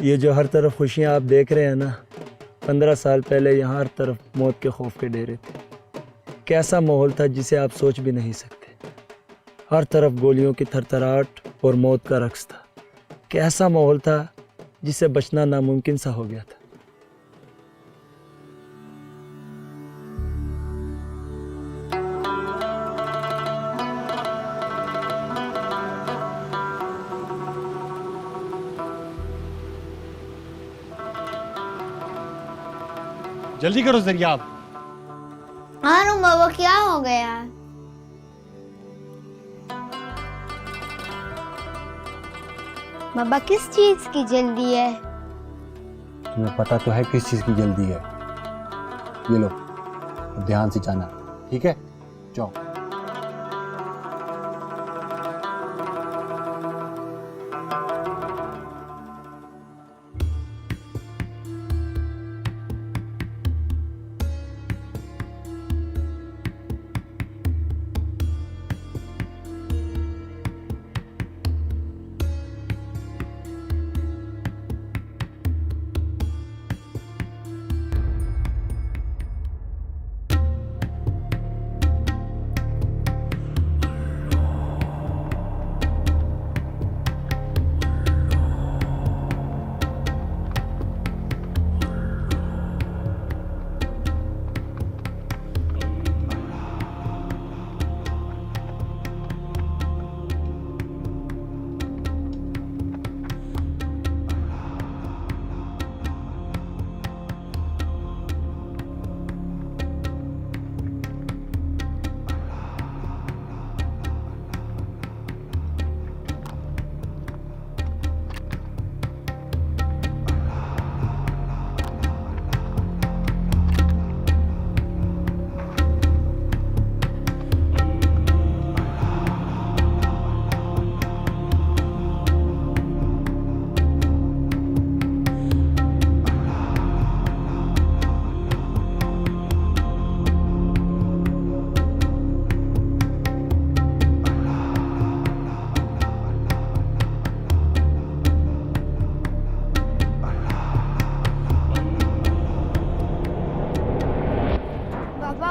ये जो हर तरफ खुशियाँ आप देख रहे हैं ना, 15 साल पहले यहाँ हर तरफ मौत के खौफ के डेरे थे। कैसा माहौल था जिसे आप सोच भी नहीं सकते। हर तरफ गोलियों की थरथराहट और मौत का रक्स था। कैसा माहौल था जिसे बचना नामुमकिन सा हो गया था। जल्दी करो जरिया आप। हाँ बाबा, क्या हो गया? बाबा किस चीज की जल्दी है? तुम्हें पता तो है किस चीज की जल्दी है। ये लो, ध्यान से जाना, ठीक है? जाओ।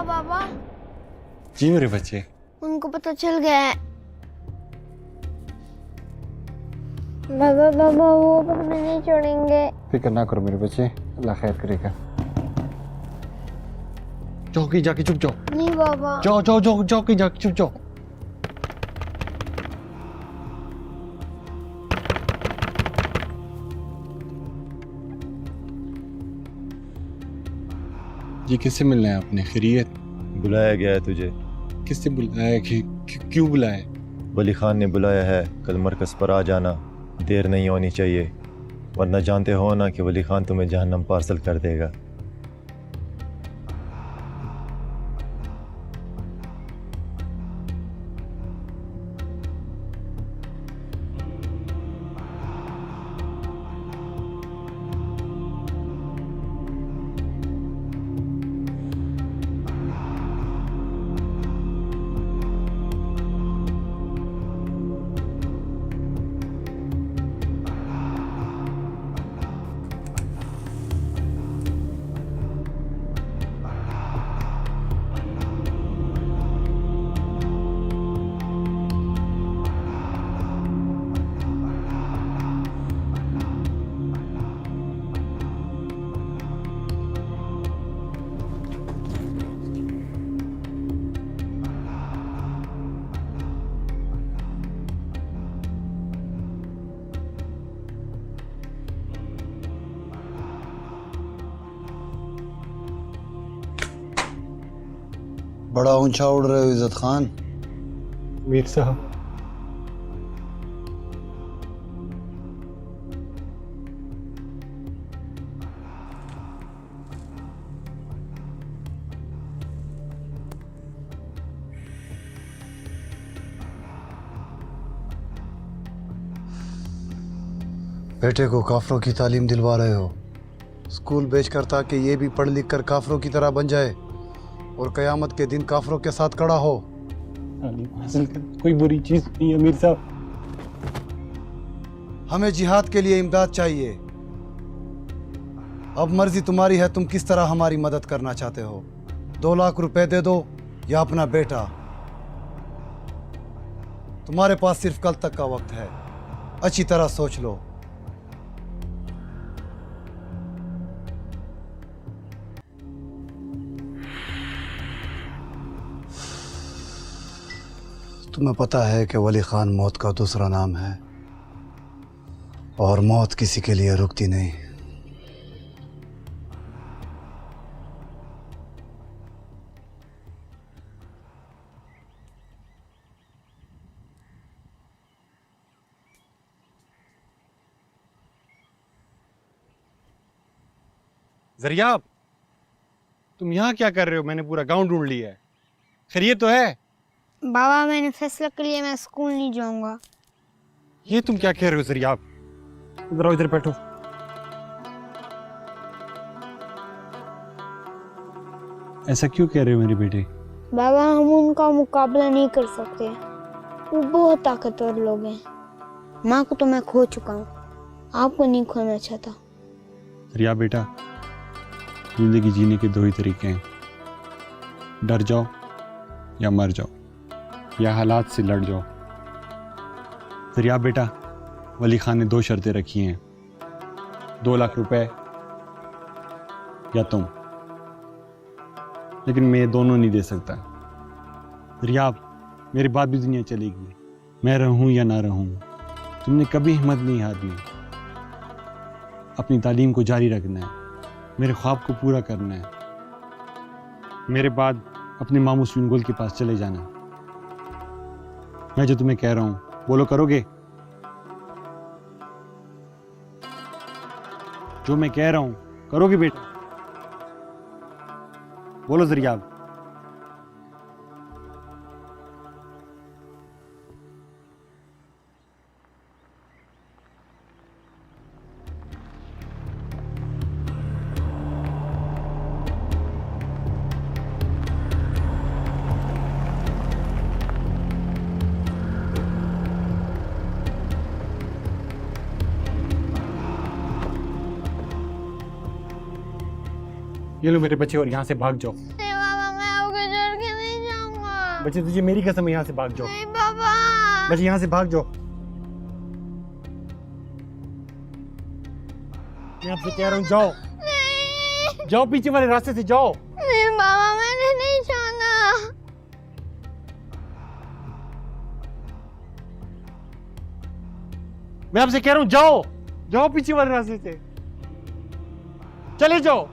बाबा, जी मेरे बच्चे। उनको पता चल गया है। बाबा वो अब हमें नहीं छोड़ेंगे। फिक्र ना करो मेरे बच्चे, अल्लाह खैर करेगा। जाओ कहीं जाके चुप जाओ। नहीं बाबा। जाओ जाओ जाओ जाओ कहीं जाके चुप जाओ। जी किससे मिलना है आपने? खैरियत? बुलाया गया है तुझे। किससे बुलाया है? क्यों बुलाया है? वली खान ने बुलाया है, कल मरकज़ पर आ जाना, देर नहीं होनी चाहिए, वरना जानते हो ना कि वली खान तुम्हें जहन्नम पार्सल कर देगा। बड़ा ऊंचा उड़ रहे हो इज्जत खान। मीर साहब, बेटे को काफरों की तालीम दिलवा रहे हो, स्कूल भेजकर, ताकि ये भी पढ़ लिख कर काफरों की तरह बन जाए और कयामत के दिन काफरों के साथ खड़ा हो। तालीम हासिल कर कोई बुरी चीज नहीं है मीर साहब। हमें जिहाद के लिए इमदाद चाहिए, अब मर्जी तुम्हारी है, तुम किस तरह हमारी मदद करना चाहते हो। 2 लाख रुपए दे दो या अपना बेटा। तुम्हारे पास सिर्फ कल तक का वक्त है, अच्छी तरह सोच लो। तुम्हें पता है कि वली खान मौत का दूसरा नाम है, और मौत किसी के लिए रुकती नहीं। जरियाब, तुम यहाँ क्या कर रहे हो? मैंने पूरा गांव ढूंढ लिया है। खैरियत तो है? बाबा मैंने फैसला कर लिया, मैं स्कूल नहीं जाऊंगा। ये तुम क्या कह रहे हो जरियाब? इधर आओ, इधर बैठो। ऐसा क्यों कह रहे हो मेरे बेटे? बाबा हम उनका मुकाबला नहीं कर सकते, वो बहुत ताकतवर लोग हैं। माँ को तो मैं खो चुका हूँ, आपको नहीं खोना चाहता। जरियाब बेटा, जिंदगी जीने के 2 ही तरीके हैं, डर जाओ या मर जाओ, या हालात से लड़ जाओ। जरियाब बेटा, वली खान ने 2 शर्तें रखी हैं, 2 लाख रुपए या तुम, लेकिन मैं ये दोनों नहीं दे सकता। जरियाब, मेरी बात भी दुनिया चलेगी, मैं रहूं या ना रहूं, तुमने कभी हिम्मत नहीं हारनी। अपनी तालीम को जारी रखना है, मेरे ख्वाब को पूरा करना है। मेरे बाद अपने मामू स्विंगोल के पास चले जाना। मैं जो तुम्हें कह रहा हूं, बोलो करोगे? जो मैं कह रहा हूं करोगे बेटा? बोलो जरियाब। ये लो मेरे बच्चे, और यहाँ से भाग जाओ। नहीं बाबा, मैं आपको छोड़ के नहीं जाऊंगा। बच्चे, तुझे मेरी कसम है, यहाँ से भाग जाओ। नहीं बाबा। बच्चे, यहाँ से भाग जाओ। मैं आपसे कह रहा हूँ, जाओ। नहीं। जाओ, पीछे वाले रास्ते से जाओ। नहीं बाबा, मैंने नहीं जाना। मैं आपसे कह रहा हूँ, जाओ। जाओ पीछे वाले रास्ते से, चले जाओ।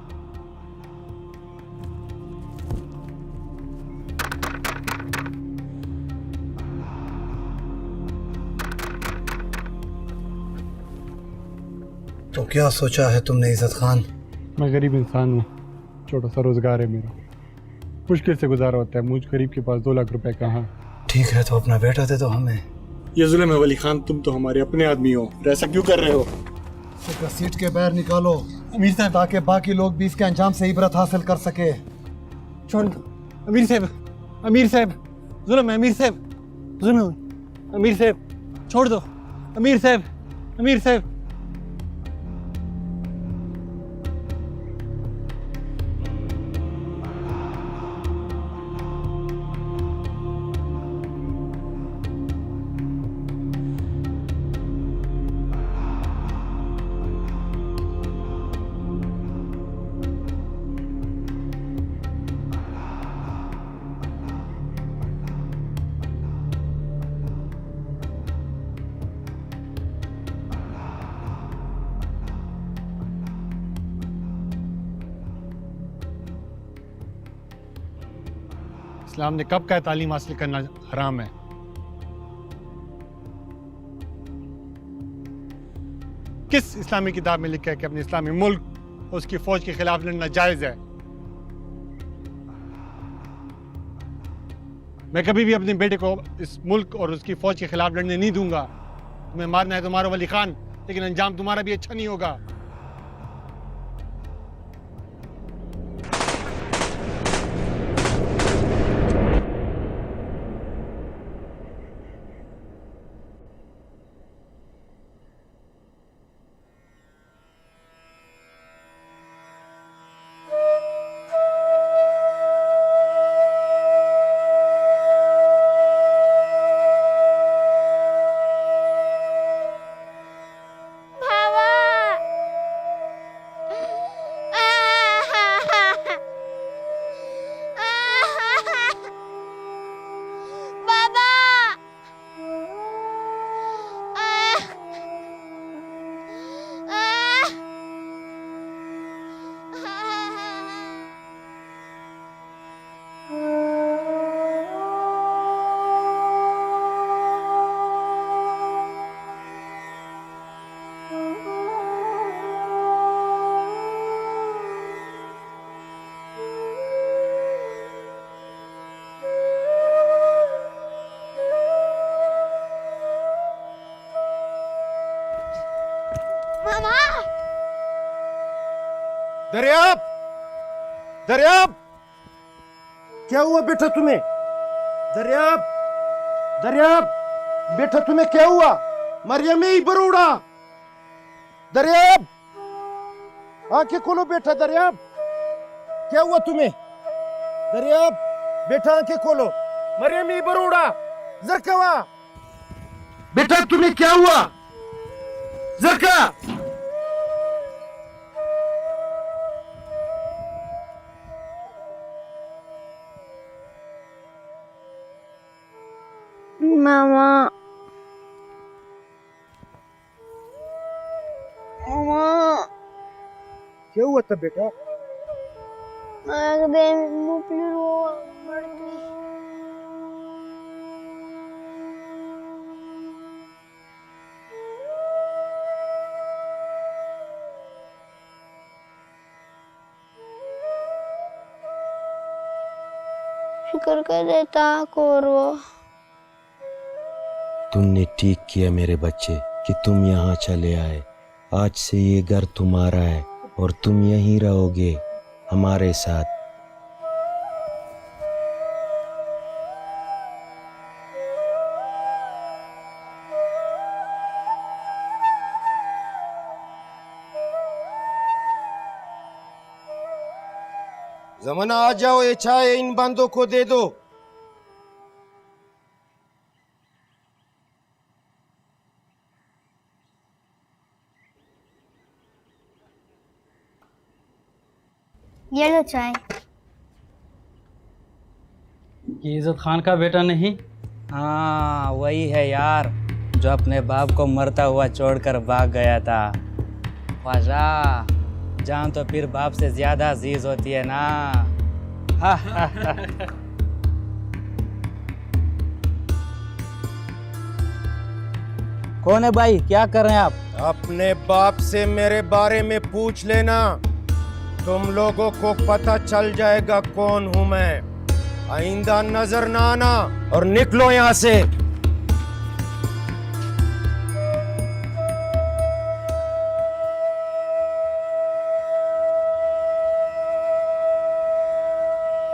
तो क्या सोचा है तुमने इज्जत खान? मैं गरीब इंसान हूँ, छोटा सा रोजगार है मेरा, मुश्किल से गुजारा होता है। मुझ गरीब के पास 2 लाख रुपए कहाँ? ठीक है, तो अपना बेटा दे दो हमें। ये जुल्म है वली खान, तुम तो हमारे अपने आदमी हो, ऐसा क्यों कर रहे हो? तो सीट के बाहर निकालो अमीर साहब, ताकि बाकी लोग भी इसके अंजाम से इबरत हासिल कर सके। छोड़। अमीर साहब, अमीर साहब, जुल्म है अमीर साहब, जुल्म है अमीर साहब, छोड़ दो अमीर साहब, अमीर साहब। इस्लाम ने कब कहा तालीम हासिल करना हराम है? किस इस्लामी किताब में लिखा है कि अपने इस्लामी मुल्क और उसकी फौज के खिलाफ लड़ना जायज है? मैं कभी भी अपने बेटे को इस मुल्क और उसकी फौज के खिलाफ लड़ने नहीं दूंगा। तुम्हें मारना है तो मारो वली खान, लेकिन अंजाम तुम्हारा भी अच्छा नहीं होगा। दरियाब, दरियाब, क्या हुआ बेटा तुम्हें? दरियाब, दरियाब, बेटा तुम्हें क्या हुआ? मरियम ही बरूड़ा। दरियाब, आंखें खोलो बेटा। दरियाब, क्या हुआ तुम्हें? दरियाब, बेटा आंखें खोलो। मरियम ही बरूड़ा, जरकवा, बेटा तुम्हें क्या हुआ? जरका, मामा, मामा, क्या हुआ था बेटा? मर गई। शुक्र कर देता कोरवो। तुमने ठीक किया मेरे बच्चे कि तुम यहाँ चले आए। आज से ये घर तुम्हारा है और तुम यहीं रहोगे हमारे साथ। जमाना आ जाओ, ये चाय इन बंदों को दे दो। ये लो चाय। ये इज्जत खान का बेटा नहीं? हाँ वही है यार, जो अपने बाप को मरता हुआ छोड़कर भाग गया था। ख्वाजा, जान तो फिर बाप से ज्यादा अजीज होती है ना। कौन है भाई, क्या कर रहे हैं आप? अपने बाप से मेरे बारे में पूछ लेना, तुम लोगों को पता चल जाएगा कौन हूं मैं। आइंदा नजर ना आना और निकलो यहां से।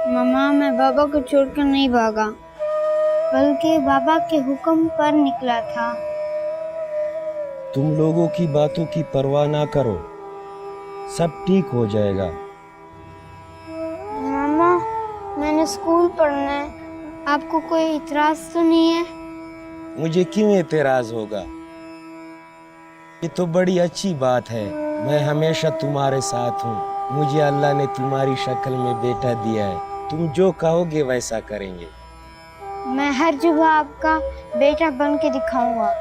मामा, मैं बाबा को छोड़कर नहीं भागा, बल्कि बाबा के हुक्म पर निकला था। तुम लोगों की बातों की परवाह ना करो, सब ठीक हो जाएगा। मामा, मैंने स्कूल पढ़ना है, आपको कोई इतराज तो नहीं है? मुझे क्यों एतराज होगा? ये तो बड़ी अच्छी बात है। मैं हमेशा तुम्हारे साथ हूँ। मुझे अल्लाह ने तुम्हारी शक्ल में बेटा दिया है। तुम जो कहोगे वैसा करेंगे। मैं हर जगह आपका बेटा बन के दिखाऊंगा।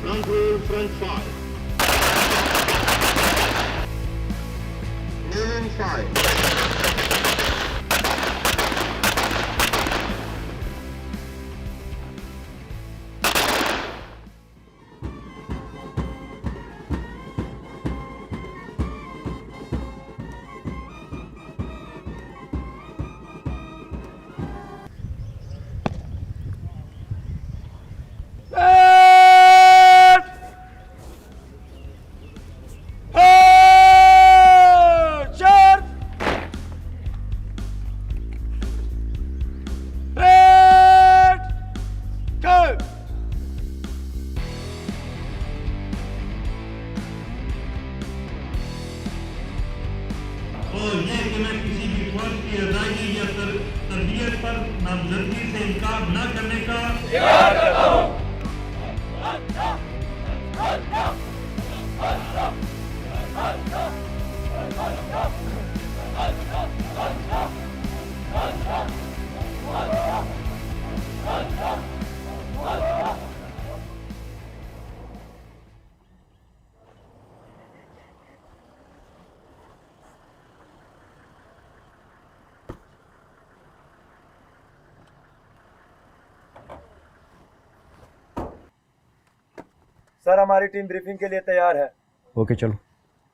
Front row, front five. Moving five. और ये कि मैं किसी भी फर्ज की अदायगी या तरबियत पर नामजदगी से इनकार न करने का इकरार करता हूं। सर, हमारी टीम ब्रीफिंग के लिए तैयार है। ओके चलो।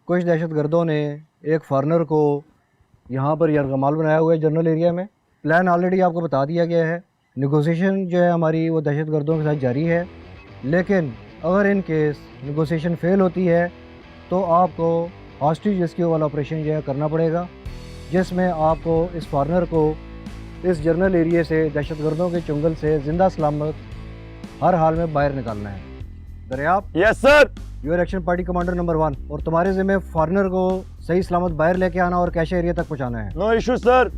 कुछ दहशतगर्दों ने एक फॉरनर को यहाँ पर यरगमाल बनाया हुआ है जनरल एरिया में। प्लान ऑलरेडी आपको बता दिया गया है। नेगोशिएशन जो है हमारी वो दहशतगर्दों के साथ जारी है, लेकिन अगर इन केस नेगोशिएशन फेल होती है तो आपको हॉस्टेज रेस्क्यू वाला ऑपरेशन जो है करना पड़ेगा, जिसमें आपको इस फॉरनर को इस जनरल एरिया से दहशतगर्दों के चुंगल से ज़िंदा सलामत हर हाल में बाहर निकालना है। दरियाब, yes sir. Your action party commander number 1 और तुम्हारे ज़िम्मे फॉरनर को सही सलामत बाहर लेके आना और कैशे एरिया तक पहुंचाना है। No issue sir.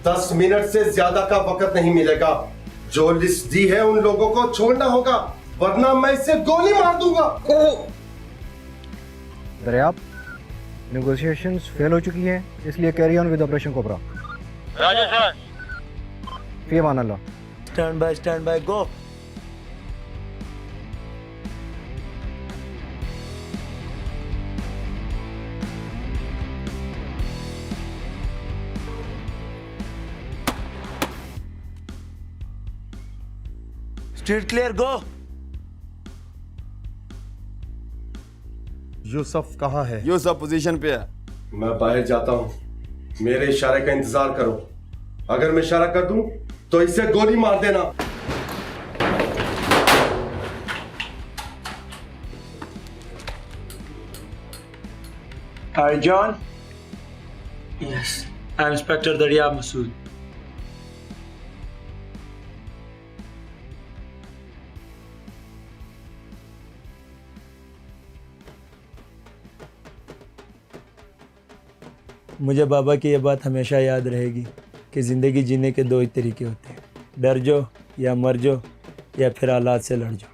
दस मिनट से ज्यादा का वक्त नहीं मिलेगा। जो लिस्ट दी है उन लोगों को छोड़ना होगा, वरना मैं इसे गोली मार दूंगा। दरियाब, नेगोशिएशंस फेल हो चुकी हैं, इसलिए carry on with operation cobra. Raja sir. फी अमान अल्लाह। Stand by go. Street clear, go. Yusuf कहाँ है? यूसुफ पोजीशन पे है। मैं बाहर जाता हूँ, मेरे इशारे का इंतजार करो। अगर मैं इशारा कर दूं तो इसे गोली मार देना। Hi John. Yes, I'm Inspector Daryab Masood. मुझे बाबा की ये बात हमेशा याद रहेगी कि ज़िंदगी जीने के दो ही तरीके होते हैं, डर जाओ या मर जाओ या फिर हालात से लड़ जाओ।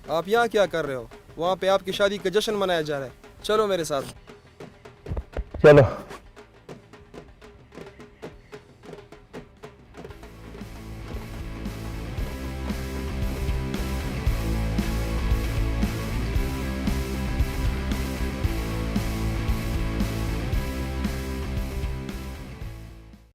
आप यहाँ क्या कर रहे हो? वहाँ पे आपकी शादी का जश्न मनाया जा रहा है। चलो मेरे साथ। चलो।